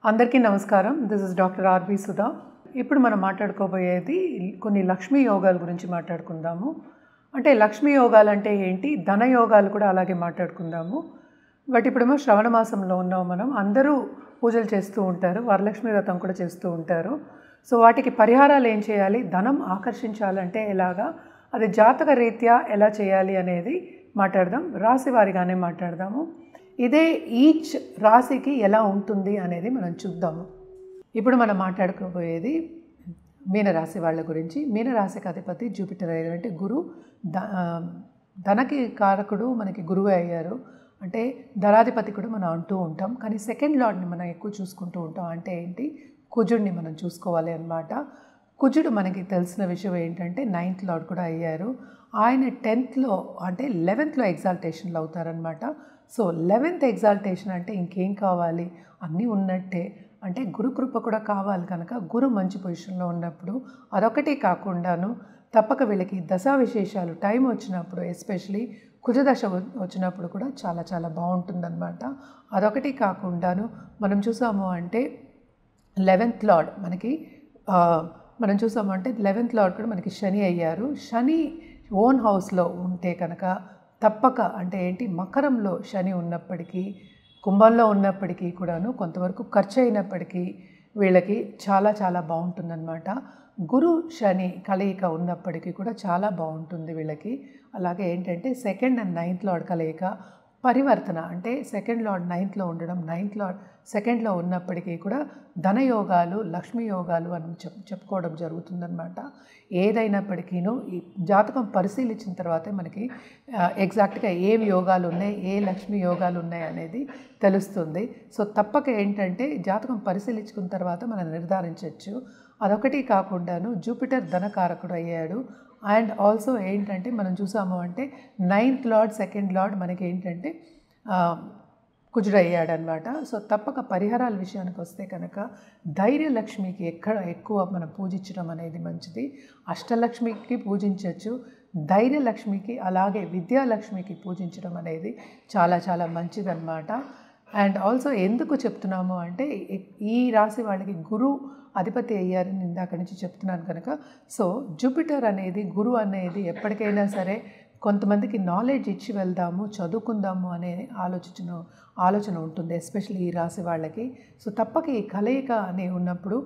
అందరికీ నమస్కారం. This is doctor R B Sudha. ఇప్పుడు మనం మాట్లాడుకోబోయేది కొన్ని లక్ష్మీ యోగాల గురించి మాట్లాడుకుందాము. అంటే లక్ష్మీ యోగాలు అంటే ఏంటి, ధన యోగాలు కూడా అలాగే మాట్లాడుకుందాము. బట్ ఇప్పుడేమో శ్రవణ మాసంలో ఉన్నాం మనం. అందరూ పూజలు చేస్తూ ఉంటారు, వరలక్ష్మి వ్రతం కూడా చేస్తూ ఉంటారు. సో వాటికి పరిహారాలు ఏం చేయాలి, ధనం ఆకర్షించాలంటే ఎలాగా, అది జాతక రీత్యా ఎలా చేయాలి అనేది మాట్లాడదాం. రాశి వారిగానే మాట్లాడదాము. ఇదే ఈచ్ రాశికి ఎలా ఉంటుంది అనేది మనం చూద్దాము. ఇప్పుడు మనం మాట్లాడుకోబోయేది మీనరాశి వాళ్ళ గురించి. మీనరాశికి అధిపతి జూపిటర్ అయ్యారు, అంటే గురు ధనకి కారకుడు మనకి గురువే అయ్యారు. అంటే ధనాధిపతి కూడా మనం అంటూ ఉంటాం, కానీ సెకండ్ లార్డ్ని మనం ఎక్కువ చూసుకుంటూ ఉంటాం. అంటే ఏంటి, కుజుడిని మనం చూసుకోవాలి అన్నమాట. కుజుడు మనకి తెలిసిన విషయం ఏంటంటే 9th లార్డ్ కూడా అయ్యారు. ఆయన 10thలో అంటే 11thలో ఎగ్జాల్టేషన్లు అవుతారనమాట. సో 11th ఎగ్జాల్టేషన్ అంటే ఇంకేం కావాలి, అన్నీ ఉన్నట్టే. అంటే గురుకృప కూడా కావాలి కనుక గురు మంచి పొజిషన్లో ఉన్నప్పుడు అదొకటి కాకుండాను తప్పక వీళ్ళకి దశా విశేషాలు టైం వచ్చినప్పుడు, ఎస్పెషలీ కుజదశ వచ్చినప్పుడు కూడా చాలా చాలా బాగుంటుందన్నమాట. అదొకటి కాకుండాను మనం చూసాము అంటే 11th లార్డ్ మనకి మనం చూసాము అంటే 11th లార్డ్ కూడా మనకి శని అయ్యారు. శని ఓన్ హౌస్లో ఉంటే కనుక తప్పక, అంటే ఏంటి, మకరంలో శని ఉన్నప్పటికీ, కుంభంలో ఉన్నప్పటికీ కూడాను కొంతవరకు ఖర్చు అయినప్పటికీ వీళ్ళకి చాలా చాలా బాగుంటుందన్నమాట. గురు శని కలయిక ఉన్నప్పటికీ కూడా చాలా బాగుంటుంది వీళ్ళకి. అలాగే ఏంటంటే 2nd and 9th లార్డ్ కలయిక పరివర్తన, అంటే 2nd లార్డ్ 9thలో ఉండడం, 9th లార్డ్ 2ndలో ఉన్నప్పటికీ కూడా ధనయోగాలు, లక్ష్మీ యోగాలు అని చెప్పుకోవడం జరుగుతుందన్నమాట. ఏదైనప్పటికీను ఈ జాతకం పరిశీలించిన తర్వాతే మనకి ఎగ్జాక్ట్గా ఏమి యోగాలు ఉన్నాయి, ఏ లక్ష్మీ యోగాలు ఉన్నాయి అనేది తెలుస్తుంది. సో తప్పక ఏంటంటే జాతకం పరిశీలించుకున్న తర్వాత మనం నిర్ధారించవచ్చు. అదొకటి కాకుండాను జూపిటర్ ధనకారకుడు అయ్యాడు. అండ్ ఆల్సో ఏంటంటే మనం చూసాము అంటే 9th లార్డ్ 2nd లార్డ్ మనకి ఏంటంటే కుజుడు అయ్యాడనమాట. సో తప్పక పరిహారాల విషయానికి వస్తే కనుక ధైర్యలక్ష్మికి ఎక్కువ మనం పూజించడం అనేది మంచిది. అష్టలక్ష్మికి పూజించవచ్చు, ధైర్యలక్ష్మికి అలాగే విద్యాలక్ష్మికి పూజించడం అనేది చాలా చాలా మంచిదన్నమాట. అండ్ ఆల్సో ఎందుకు చెప్తున్నాము అంటే ఈ రాశి వాళ్ళకి గురు అధిపతి అయ్యారని ఇందాక నుంచి చెప్తున్నాను కనుక. సో జూపిటర్ అనేది, గురు అనేది ఎప్పటికైనా సరే కొంతమందికి నాలెడ్జ్ ఇచ్చి వెళ్దాము, చదువుకుందాము అనే ఆలోచన ఉంటుంది, ఎస్పెషల్లీ ఈ రాశి వాళ్ళకి. సో తప్పక ఈ కలయిక అనే ఉన్నప్పుడు,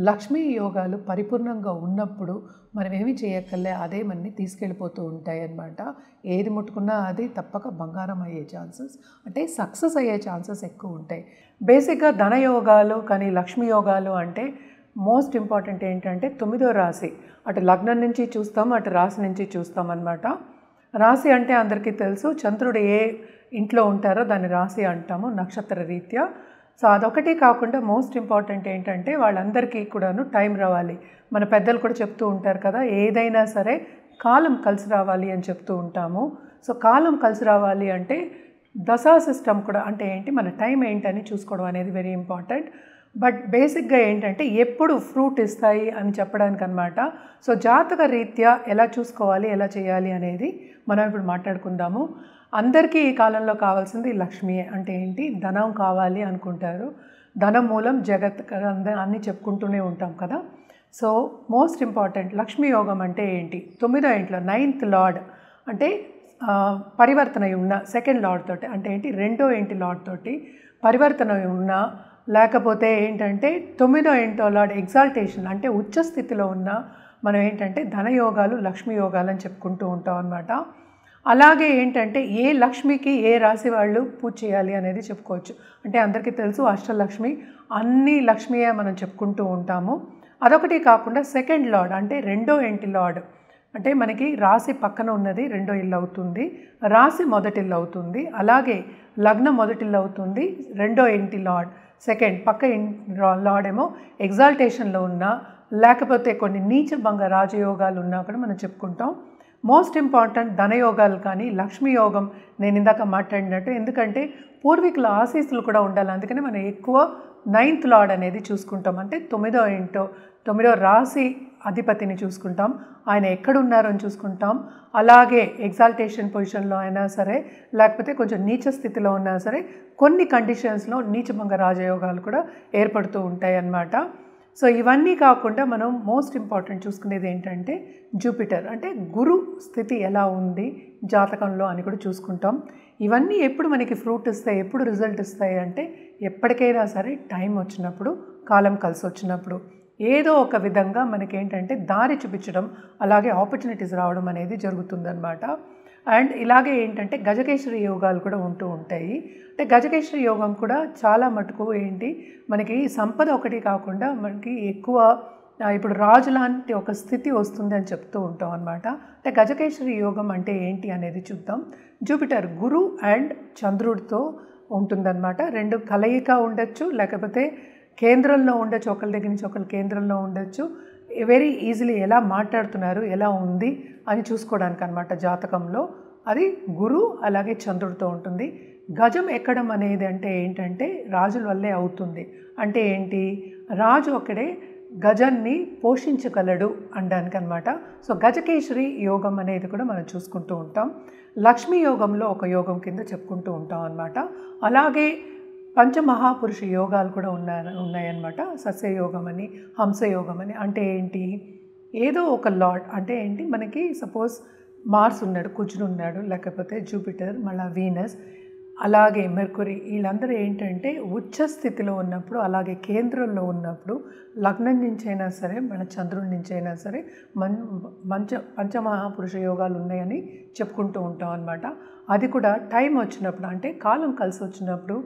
లక్ష్మీ యోగాలు పరిపూర్ణంగా ఉన్నప్పుడు మనం ఏమి చేయక్కర్లే, అదే మనని తీసుకెళ్ళిపోతూ ఉంటాయి అన్నమాట. ఏది ముట్టుకున్నా అది తప్పక బంగారం అయ్యే ఛాన్సెస్, అంటే సక్సెస్ అయ్యే ఛాన్సెస్ ఎక్కువ ఉంటాయి. బేసిక్గా ధనయోగాలు కానీ లక్ష్మీ యోగాలు అంటే మోస్ట్ ఇంపార్టెంట్ ఏంటంటే 9వ రాశి, అటు లగ్నం నుంచి చూస్తాం, అటు రాశి నుంచి చూస్తాం అన్నమాట. రాశి అంటే అందరికీ తెలుసు, చంద్రుడు ఏ ఇంట్లో ఉంటారో దాన్ని రాశి అంటాము నక్షత్ర రీత్యా. సో అదొకటి కాకుండా మోస్ట్ ఇంపార్టెంట్ ఏంటంటే వాళ్ళందరికీ కూడాను టైం రావాలి. మన పెద్దలు కూడా చెప్తూ ఉంటారు కదా, ఏదైనా సరే కాలం కలిసి రావాలి అని చెప్తూ ఉంటాము. సో కాలం కలిసి రావాలి అంటే దశా సిస్టమ్ కూడా, అంటే ఏంటి, మన టైం ఏంటని చూసుకోవడం అనేది వెరీ ఇంపార్టెంట్. బట్ బేసిక్గా ఏంటంటే ఎప్పుడు ఫ్రూట్ ఇస్తాయి అని చెప్పడానికి అనమాట. సో జాతక రీత్యా ఎలా చూసుకోవాలి, ఎలా చేయాలి అనేది మనం ఇప్పుడు మాట్లాడుకుందాము. అందరికీ ఈ కాలంలో కావాల్సింది లక్ష్మి. అంటే ఏంటి, ధనం కావాలి అనుకుంటారు, ధనం మూలం జగత్ అన్నీ చెప్పుకుంటూనే ఉంటాం కదా. సో మోస్ట్ ఇంపార్టెంట్ లక్ష్మీ యోగం అంటే ఏంటి, 9వ ఇంట్లో 9th లార్డ్ అంటే పరివర్తన ఉన్న 2nd లార్డ్ తోటి, అంటే ఏంటి 2వ ఇంటి లార్డ్ తోటి పరివర్తన ఉన్న, లేకపోతే ఏంటంటే 9వ ఇంట్లో లార్డ్ ఎగ్జాల్టేషన్ అంటే ఉచ్చ స్థితిలో ఉన్న మనం ఏంటంటే ధనయోగాలు, లక్ష్మీ యోగాలు అని చెప్పుకుంటూ ఉంటాం అన్నమాట. అలాగే ఏంటంటే ఏ లక్ష్మికి ఏ రాశి వాళ్ళు పూజ చేయాలి అనేది చెప్పుకోవచ్చు. అంటే అందరికీ తెలుసు అష్టలక్ష్మి, అన్ని లక్ష్మియే మనం చెప్పుకుంటూ ఉంటాము. అదొకటి కాకుండా 2nd లార్డ్ అంటే 2వ ఇంటి లార్డ్, అంటే మనకి రాశి పక్కన ఉన్నది 2వ ఇల్లు అవుతుంది, రాశి మొదటి ఇల్లు అవుతుంది, అలాగే లగ్నం మొదటి ఇల్లు అవుతుంది. 2వ ఇంటి లార్డ్ 2nd పక్క లార్డ్ ఏమో ఎగ్జాల్టేషన్లో ఉన్నా, లేకపోతే కొన్ని నీచ భంగ రాజయోగాలు ఉన్నా కూడా మనం చెప్పుకుంటాం. మోస్ట్ ఇంపార్టెంట్ ధనయోగాలు కానీ లక్ష్మీ యోగం నేను ఇందాక మాట్లాడినట్టు, ఎందుకంటే పూర్వీకుల ఆశీస్సులు కూడా ఉండాలి. అందుకని మనం ఎక్కువ 9th లార్డ్ అనేది చూసుకుంటాం. అంటే 9వ రాశి అధిపతిని చూసుకుంటాం, ఆయన ఎక్కడున్నారని చూసుకుంటాం. అలాగే ఎగ్జాల్టేషన్ పొజిషన్లో అయినా సరే, లేకపోతే కొంచెం నీచ స్థితిలో ఉన్నా సరే కొన్ని కండిషన్స్లో నీచభంగ రాజయోగాలు కూడా ఏర్పడుతూ ఉంటాయి అన్నమాట. సో ఇవన్నీ కాకుండా మనం మోస్ట్ ఇంపార్టెంట్ చూసుకునేది ఏంటంటే జూపిటర్, అంటే గురు స్థితి ఎలా ఉంది జాతకంలో అని కూడా చూసుకుంటాం. ఇవన్నీ ఎప్పుడు మనకి ఫ్రూట్ ఇస్తాయి, ఎప్పుడు రిజల్ట్ ఇస్తాయి అంటే ఎప్పటికైనా సరే టైం వచ్చినప్పుడు, కాలం కలిసి వచ్చినప్పుడు ఏదో ఒక విధంగా మనకేంటంటే దారి చూపించడం, అలాగే ఆపర్చునిటీస్ రావడం అనేది జరుగుతుందన్నమాట. అండ్ ఇలాగే ఏంటంటే గజకేశ్వరి యోగాలు కూడా ఉంటూ ఉంటాయి. అంటే గజకేశ్వరి యోగం కూడా చాలా మటుకు ఏంటి మనకి సంపద ఒకటి కాకుండా మనకి ఎక్కువ ఇప్పుడు రాజు లాంటి ఒక స్థితి వస్తుంది అని చెప్తూ ఉంటాం అన్నమాట. అంటే గజకేశ్వరి యోగం అంటే ఏంటి అనేది చూద్దాం. జూపిటర్ గురు అండ్ చంద్రుడితో ఉంటుందన్నమాట. రెండు కలయిక ఉండొచ్చు, లేకపోతే కేంద్రంలో ఉండొచ్చు, ఒకరి దగ్గర నుంచి ఒకరి కేంద్రంలో ఉండొచ్చు. వెరీ ఈజీలీ ఎలా మాట్లాడుతున్నారు, ఎలా ఉంది అని చూసుకోవడానికి అన్నమాట. జాతకంలో అది గురు అలాగే చంద్రుడితో ఉంటుంది. గజం ఎక్కడం అనేది అంటే ఏంటంటే రాజుల వల్లే అవుతుంది. అంటే ఏంటి, రాజు ఒక్కడే గజాన్ని పోషించగలడు అనడానికి అనమాట. సో గజకేశ్వరి యోగం అనేది కూడా మనం చూసుకుంటూ ఉంటాం. లక్ష్మీ యోగంలో ఒక యోగం కింద చెప్పుకుంటూ ఉంటాం అన్నమాట. అలాగే పంచమహాపురుష యోగాలు కూడా ఉన్నాయన్నమాట. సస్యయోగం అని, హంసయోగం అని. అంటే ఏంటి, ఏదో ఒక లార్డ్, అంటే ఏంటి మనకి సపోజ్ మార్స్ ఉన్నాడు, కుజుడు ఉన్నాడు, లేకపోతే జూపిటర్, మళ్ళీ వీనస్, అలాగే మెర్కురీ, వీళ్ళందరూ ఏంటంటే ఉచ్చ స్థితిలో ఉన్నప్పుడు, అలాగే కేంద్రంలో ఉన్నప్పుడు, లగ్నం నుంచి అయినా సరే మన చంద్రుడి నుంచి అయినా సరే పంచమహాపురుష యోగాలు ఉన్నాయని చెప్పుకుంటూ ఉంటాం అన్నమాట. అది కూడా టైం వచ్చినప్పుడు, అంటే కాలం కలిసి వచ్చినప్పుడు,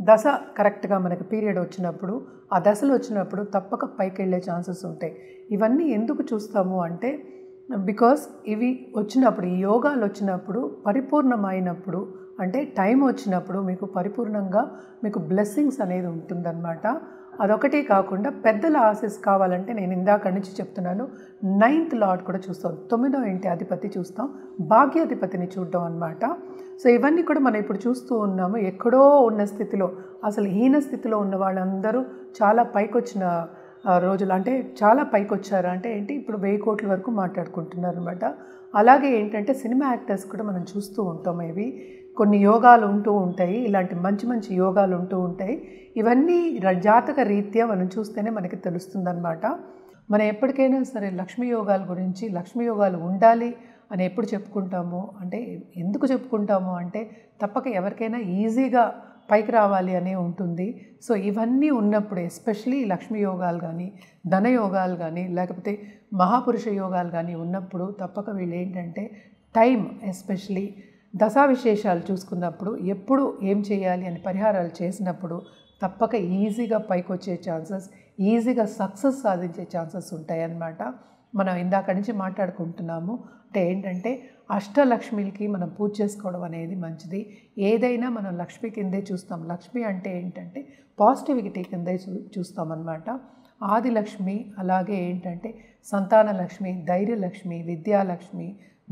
దశ కరెక్ట్గా మనకి పీరియడ్ వచ్చినప్పుడు, ఆ దశలు వచ్చినప్పుడు తప్పక పైకి వెళ్ళే ఛాన్సెస్ ఉంటాయి. ఇవన్నీ ఎందుకు చూస్తాము అంటే బికాస్ ఇవి వచ్చినప్పుడు, ఈ యోగాలు వచ్చినప్పుడు, పరిపూర్ణమైనప్పుడు, అంటే టైం వచ్చినప్పుడు మీకు పరిపూర్ణంగా మీకు బ్లెస్సింగ్స్ అనేది ఉంటుందన్నమాట. అదొకటే కాకుండా పెద్దల ఆశీస్ కావాలంటే నేను ఇందాక నుంచి చెప్తున్నాను, 9th లార్డ్ కూడా చూస్తాం, 9వ ఇంటి అధిపతి చూస్తాం, భాగ్యాధిపతిని చూడడం అన్నమాట. సో ఇవన్నీ కూడా మనం ఇప్పుడు చూస్తూ ఉన్నాము. ఎక్కడో ఉన్న స్థితిలో, అసలు హీన స్థితిలో ఉన్న వాళ్ళందరూ చాలా పైకొచ్చిన రోజులు, అంటే చాలా పైకి వచ్చారు. అంటే ఏంటి, ఇప్పుడు 1000 కోట్ల వరకు మాట్లాడుకుంటున్నారు అనమాట. అలాగే ఏంటంటే సినిమా యాక్టర్స్ కూడా మనం చూస్తూ ఉంటాం. ఇవి కొన్ని యోగాలు ఉంటూ ఉంటాయి, ఇలాంటి మంచి మంచి యోగాలు ఉంటూ ఉంటాయి. ఇవన్నీ జాతక రీత్యా మనం చూస్తేనే మనకి తెలుస్తుందన్నమాట. మనం ఎప్పటికైనా సరే లక్ష్మీ యోగాల గురించి, లక్ష్మీ యోగాలు ఉండాలి అని ఎప్పుడు చెప్పుకుంటాము అంటే, ఎందుకు చెప్పుకుంటాము అంటే తప్పక ఎవరికైనా ఈజీగా పైకి రావాలి అనే ఉంటుంది. సో ఇవన్నీ ఉన్నప్పుడు, ఎస్పెషలీ లక్ష్మీ యోగాలు కానీ, ధన యోగాలు కానీ, లేకపోతే మహాపురుష యోగాలు కానీ ఉన్నప్పుడు తప్పక వీళ్ళు ఏంటంటే టైం, ఎస్పెషలీ దశా విశేషాలు చూసుకున్నప్పుడు, ఎప్పుడు ఏం చేయాలి అని పరిహారాలు చేసినప్పుడు తప్పక ఈజీగా పైకి వచ్చే ఛాన్సెస్, ఈజీగా సక్సెస్ సాధించే ఛాన్సెస్ ఉంటాయన్నమాట. మనం ఇందాక నుంచి మాట్లాడుకుంటున్నాము. అంటే ఏంటంటే అష్టలక్ష్మికి మనం పూజ చేసుకోవడం అనేది మంచిది. ఏదైనా మనం లక్ష్మి కిందే చూస్తాం. లక్ష్మి అంటే ఏంటంటే పాజిటివిటీ కిందే చూస్తామన్నమాట. ఆదిలక్ష్మి, అలాగే ఏంటంటే సంతానలక్ష్మి, ధైర్యలక్ష్మి, విద్యాలక్ష్మి,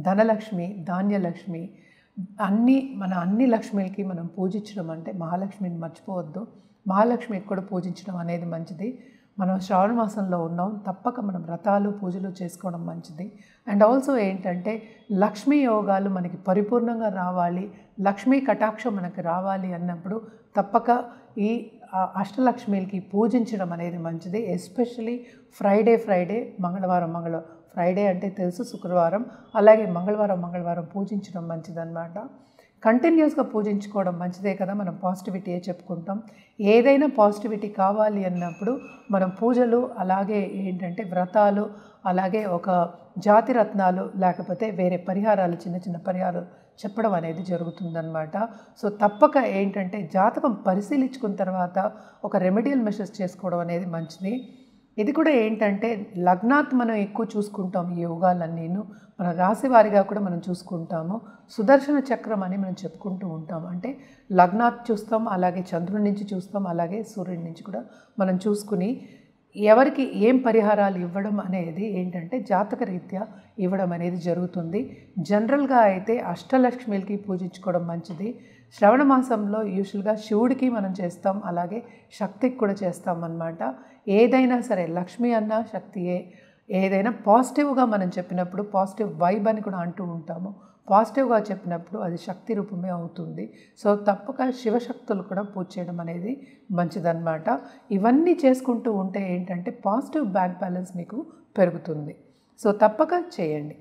ధనలక్ష్మి, ధాన్యలక్ష్మి, అన్ని లక్ష్మికి మనం పూజించడం అంటే మహాలక్ష్మిని మర్చిపోవద్దు. మహాలక్ష్మికి కూడా పూజించడం అనేది మంచిది. మనం శ్రావణ మాసంలో ఉన్నాం, తప్పక మనం వ్రతాలు పూజలు చేసుకోవడం మంచిది. అండ్ ఆల్సో ఏంటంటే లక్ష్మీ యోగాలు మనకి పరిపూర్ణంగా రావాలి, లక్ష్మీ కటాక్షం మనకి రావాలి అన్నప్పుడు తప్పక ఈ అష్టలక్ష్మికి పూజించడం అనేది మంచిది. ఎస్పెషలీ ఫ్రైడే, మంగళవారం ఫ్రైడే అంటే తెలుసు, శుక్రవారం, అలాగే మంగళవారం పూజించడం మంచిదన్నమాట. కంటిన్యూస్గా పూజించుకోవడం మంచిదే కదా. మనం పాజిటివిటీయే చెప్పుకుంటాం. ఏదైనా పాజిటివిటీ కావాలి అన్నప్పుడు మనం పూజలు, అలాగే ఏంటంటే వ్రతాలు, అలాగే ఒక జాతి రత్నాలు, లేకపోతే వేరే పరిహారాలు, చిన్న పరిహారాలు చెప్పడం అనేది జరుగుతుందన్నమాట. సో తప్పక ఏంటంటే జాతకం పరిశీలించుకున్న తర్వాత ఒక రెమెడియల్ మెషర్స్ చేసుకోవడం అనేది మంచిది. ఇది కూడా ఏంటంటే లగ్నాత్ మనం ఎక్కువ చూసుకుంటాం. ఈ యోగాలన్నీను మన రాశి వారిగా కూడా మనం చూసుకుంటాము. సుదర్శన చక్రం అని మనం చెప్పుకుంటూ ఉంటాం. అంటే లగ్నాత్ చూస్తాం, అలాగే చంద్రుడి నుంచి చూస్తాం, అలాగే సూర్యుడి నుంచి కూడా మనం చూసుకుని ఎవరికి ఏం పరిహారాలు ఇవ్వడం అనేది ఏంటంటే జాతక రీత్యా ఇవ్వడం అనేది జరుగుతుంది. జనరల్గా అయితే అష్టలక్ష్మికి పూజించుకోవడం మంచిది. శ్రవణ మాసంలో యూజువల్గా శివుడికి మనం చేస్తాం, అలాగే శక్తికి కూడా చేస్తాం అన్నమాట. ఏదైనా సరే లక్ష్మి అన్నా శక్తియే, ఏదైనా పాజిటివ్గా మనం చెప్పినప్పుడు పాజిటివ్ వైబ్ అని కూడా అంటూ ఉంటాము. పాజిటివ్గా చెప్పినప్పుడు అది శక్తి రూపమే అవుతుంది. సో తప్పక శివశక్తులు కూడా పూజ చేయడం అనేది మంచిదన్నమాట. ఇవన్నీ చేసుకుంటూ ఉంటే ఏంటంటే పాజిటివ్ బ్యాంక్ బ్యాలెన్స్ మీకు పెరుగుతుంది. సో తప్పక చేయండి.